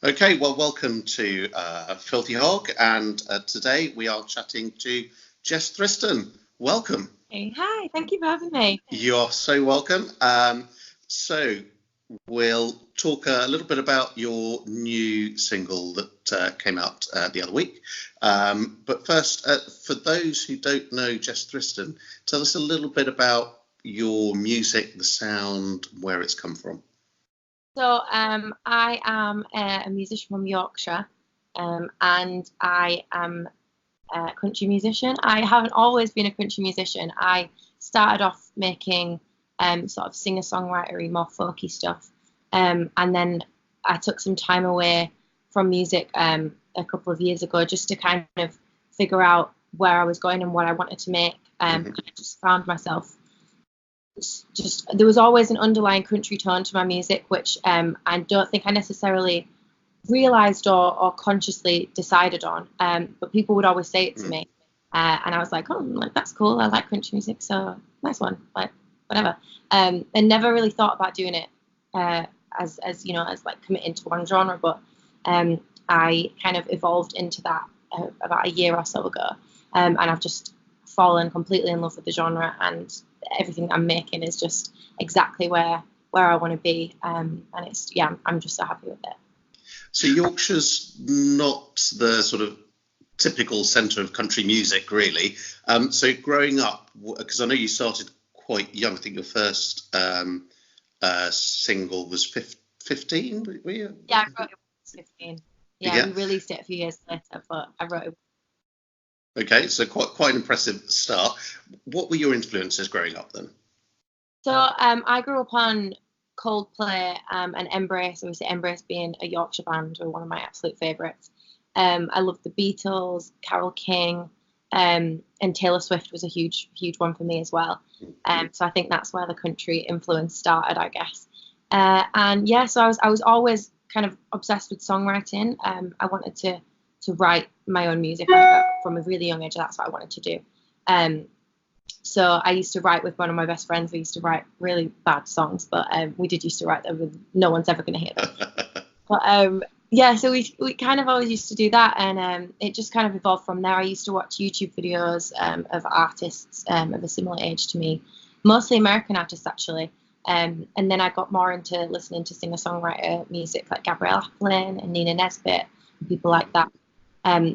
Okay, well, welcome to Filthy Hog, and today we are chatting to Jess Tristan. Welcome. Hey, hi, thank you for having me. You're so welcome. So we'll talk a little bit about your new single that came out the other week. But first, for those who don't know Jess Tristan, tell us a little bit about your music, the sound, where it's come from. So I am a musician from Yorkshire, and I am a country musician. I haven't always been a country musician. I started off making sort of singer-songwritery, more folky stuff, and then I took some time away from music a couple of years ago just to kind of figure out where I was going and what I wanted to make. I just found myself there was always an underlying country tone to my music, which I don't think I necessarily realised or consciously decided on, but people would always say it to me, and I was like, that's cool, I like country music, so nice one, like whatever, and never really thought about doing it as like committing to one genre, but I kind of evolved into that about a year or so ago, and I've just fallen completely in love with the genre, and everything I'm making is just exactly where I want to be, and it's I'm just so happy with it. So Yorkshire's not the sort of typical centre of country music, really. So growing up, because I know you started quite young, I think your first single was 15, were you? Yeah, I wrote it when I was 15. Yeah, we released it a few years later, but I wrote it. Okay, so quite an impressive start. What were your influences growing up then? So I grew up on Coldplay and Embrace. Obviously, Embrace being a Yorkshire band were one of my absolute favourites. I loved the Beatles, Carole King, and Taylor Swift was a huge one for me as well. So I think that's where the country influence started, I guess. So I was always kind of obsessed with songwriting. I wanted to write my own music from a really young age. That's what I wanted to do. So I used to write with one of my best friends. We used to write really bad songs, but we did used to write them with no one's ever going to hear them. But so we kind of always used to do that, and it just kind of evolved from there. I used to watch YouTube videos of artists of a similar age to me, mostly American artists actually. And then I got more into listening to singer-songwriter music like Gabrielle Aplin and Nina Nesbitt and people like that.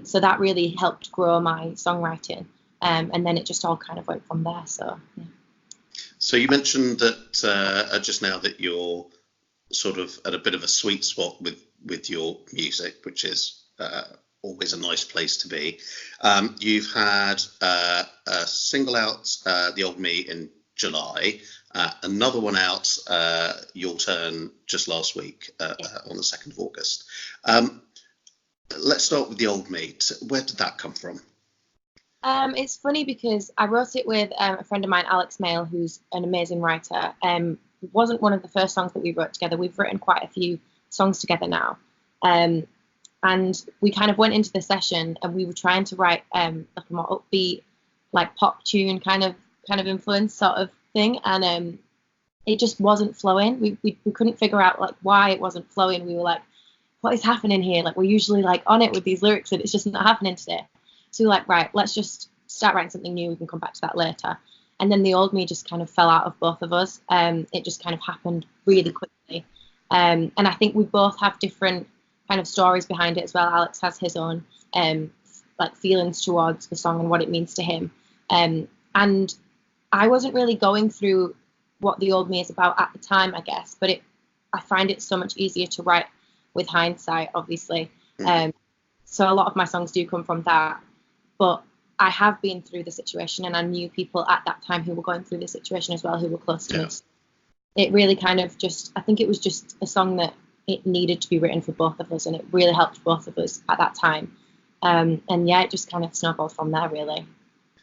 So that really helped grow my songwriting. And then it just all kind of went from there. So, yeah. So you mentioned that just now that you're sort of at a bit of a sweet spot with your music, which is always a nice place to be. You've had a single out, The Old Me, in July, another one out, Your Turn, just last week on the 2nd of August. Let's start with The Old Me. Where did that come from? It's funny because I wrote it with a friend of mine, Alex Mail, who's an amazing writer. It wasn't one of the first songs that we wrote together. We've written quite a few songs together now. And we kind of went into the session and we were trying to write like a more upbeat, like pop tune kind of influence sort of thing. And it just wasn't flowing. We couldn't figure out like why it wasn't flowing. We were like, what is happening here? Like we're usually like on it with these lyrics and it's just not happening today. So we're like, right, let's just start writing something new. We can come back to that later. And then The Old Me just kind of fell out of both of us. It just kind of happened really quickly. And I think we both have different kind of stories behind it as well. Alex has his own like feelings towards the song and what it means to him. And I wasn't really going through what The Old Me is about at the time, I guess. But I find it so much easier to write with hindsight, obviously. So a lot of my songs do come from that. But I have been through the situation and I knew people at that time who were going through the situation as well, who were close to me. It really kind of I think it was just a song that it needed to be written for both of us and it really helped both of us at that time. It just kind of snowballed from there, really.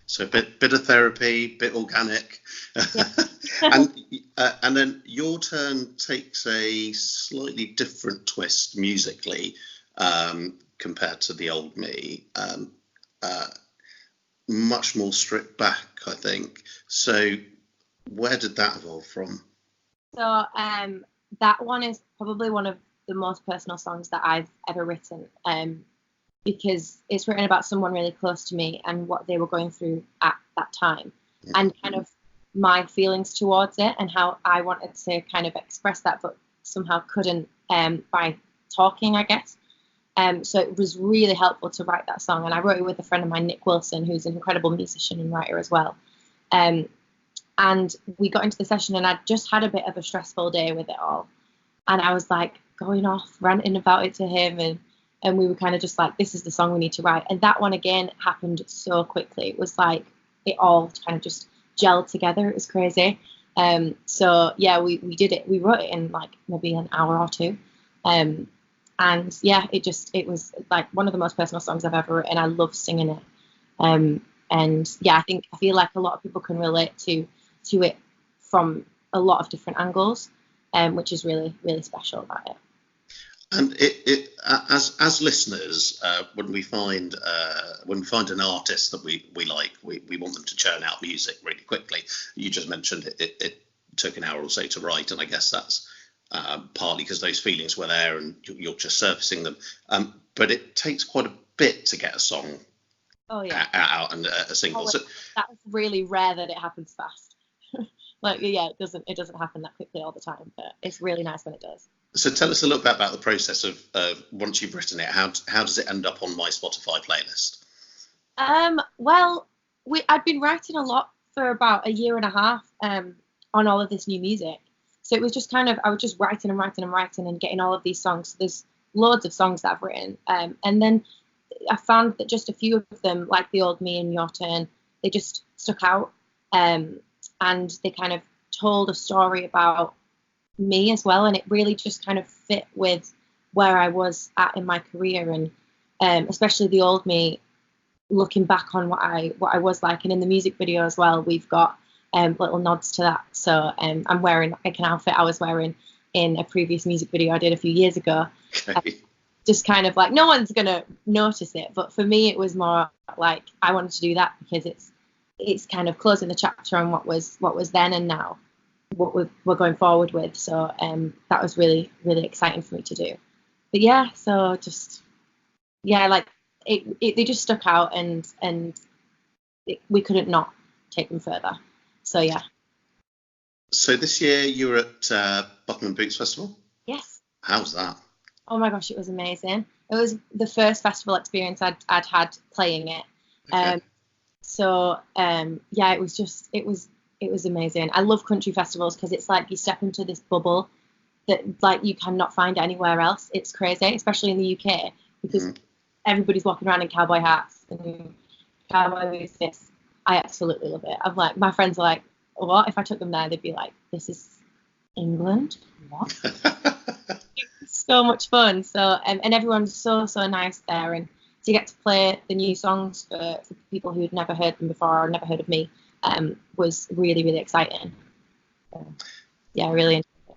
So bit of therapy, bit organic. Yeah. And then Your Turn takes a slightly different twist musically compared to The Old Me. Much more stripped back, I think. So where did that evolve from? So that one is probably one of the most personal songs that I've ever written, because it's written about someone really close to me and what they were going through at that time, and kind of my feelings towards it and how I wanted to kind of express that, but somehow couldn't by talking, I guess. So it was really helpful to write that song, and I wrote it with a friend of mine, Nick Wilson, who's an incredible musician and writer as well. And we got into the session, and I'd just had a bit of a stressful day with it all, and I was like going off ranting about it to him, and we were kind of just like, this is the song we need to write. And that one again happened so quickly. It was like it all kind of just gelled together. It was crazy. So yeah, we did it. We wrote it in like maybe an hour or two. And yeah, it was like one of the most personal songs I've ever written. I love singing it. And yeah, I feel like a lot of people can relate to it from a lot of different angles, which is really, really special about it. And as listeners, when we find an artist that we like, we want them to churn out music really quickly. You just mentioned it took an hour or so to write, and I guess that's partly because those feelings were there and you're just surfacing them. But it takes quite a bit to get a song out and a single. So that's really rare that it happens fast. Like, yeah, it doesn't happen that quickly all the time, but it's really nice when it does. So tell us a little bit about the process of once you've written it. How does it end up on my Spotify playlist? Well, I'd been writing a lot for about a year and a half on all of this new music. So it was just kind of, I was just writing and getting all of these songs. So there's loads of songs that I've written. And then I found that just a few of them, like The Old Me and Your Turn, they just stuck out. And they kind of told a story about me as well, and it really just kind of fit with where I was at in my career, and especially The Old Me, looking back on what I was like. And in the music video as well, we've got little nods to that. So I'm wearing like an outfit I was wearing in a previous music video I did a few years ago. Okay. Just kind of like, no one's gonna notice it, but for me it was more like I wanted to do that because it's kind of closing the chapter on what was then and now what we're going forward with. So that was really, really exciting for me to do. But yeah, so just, yeah, like they just stuck out, and we couldn't not take them further. So yeah. So this year you were at Bachman Festival? Yes. How was that? Oh my gosh, it was amazing. It was the first festival experience I'd had playing it. Okay. So yeah, it was amazing. I love country festivals because it's like you step into this bubble that like you cannot find anywhere else. It's crazy, especially in the UK, because everybody's walking around in cowboy hats and cowboy music. I absolutely love it. I'm like, my friends are like, what? If I took them there, they'd be like, this is England? What? It's so much fun. So and everyone's so nice there, and to get to play the new songs for people who'd never heard them before or never heard of me was really, really exciting. Yeah, I really enjoyed it.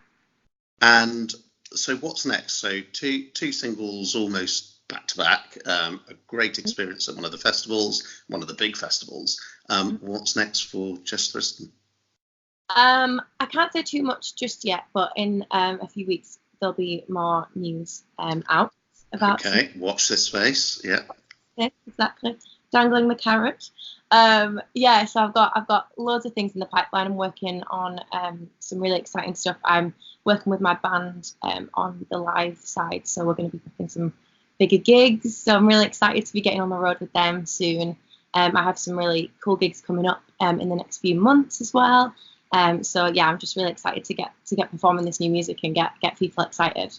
And so what's next? So two singles almost back to back, a great experience at one of the festivals, one of the big festivals. What's next for Jess Tristan? I can't say too much just yet, but in a few weeks there'll be more news out about. Okay, watch this space. Yeah. Exactly. Dangling the carrot. Yeah, so I've got loads of things in the pipeline. I'm working on some really exciting stuff. I'm working with my band on the live side, so we're going to be booking some bigger gigs. So I'm really excited to be getting on the road with them soon. I have some really cool gigs coming up in the next few months as well. So yeah, I'm just really excited to get performing this new music and get people excited.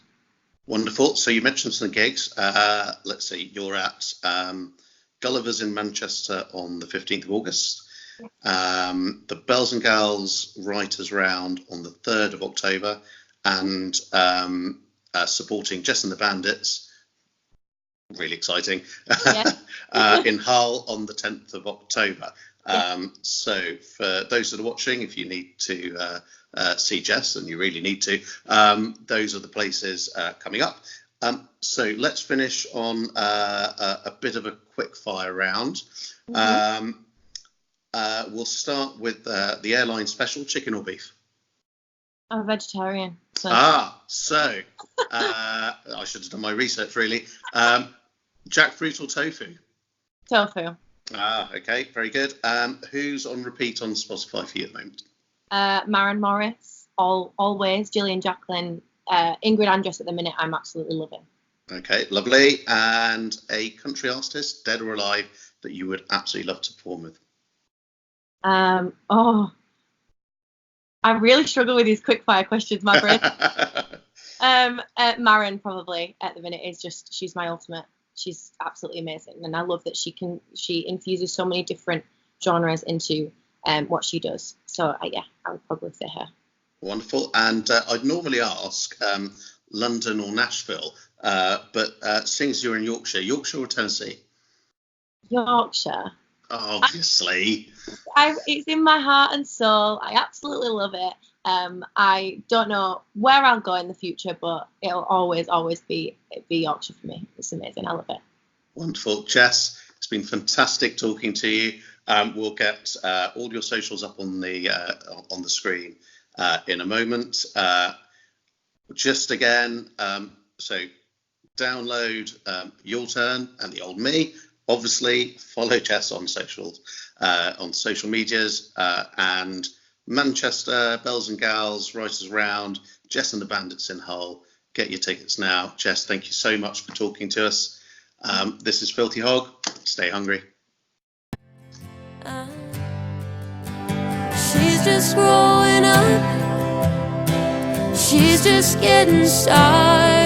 Wonderful. So you mentioned some gigs. Let's see, you're at Gulliver's in Manchester on the 15th of August. The Bells and Gals Writers Round on the 3rd of October, and supporting Jess and the Bandits. Really exciting. Yeah. In Hull on the 10th of October. So for those that are watching, if you need to see Jess, and you really need to, those are the places coming up. So let's finish on a bit of a quick fire round. We'll start with the airline special, chicken or beef? I'm a vegetarian. So, I should have done my research really. Jackfruit or tofu? tofu. Okay, very good. Who's on repeat on Spotify for you at the moment? Maren Morris, always. Gillian Jacqueline, Ingrid Andress at the minute. I'm absolutely loving. Okay, lovely. And a country artist, dead or alive, that you would absolutely love to perform with? I really struggle with these quickfire questions, my brain. Maren probably at the minute is just, she's my ultimate. She's absolutely amazing, and I love that she infuses so many different genres into what she does. So yeah, I would probably say her. Wonderful. And I'd normally ask London or Nashville, but seeing as you're in Yorkshire or Tennessee? Yorkshire. Obviously. It's in my heart and soul. I absolutely love it. I don't know where I'll go in the future, but it'll always be Yorkshire for me. It's amazing. I love it. Wonderful. Jess, it's been fantastic talking to you. We'll get all your socials up on the screen in a moment. Just again, so download Your Turn and The Old Me. Obviously, follow Jess on social medias, and Manchester, Bells and Gals, Writers Round, Jess and the Bandits in Hull. Get your tickets now. Jess, thank you so much for talking to us. This is Filthy Hog. Stay hungry. She's just growing up. She's just getting started.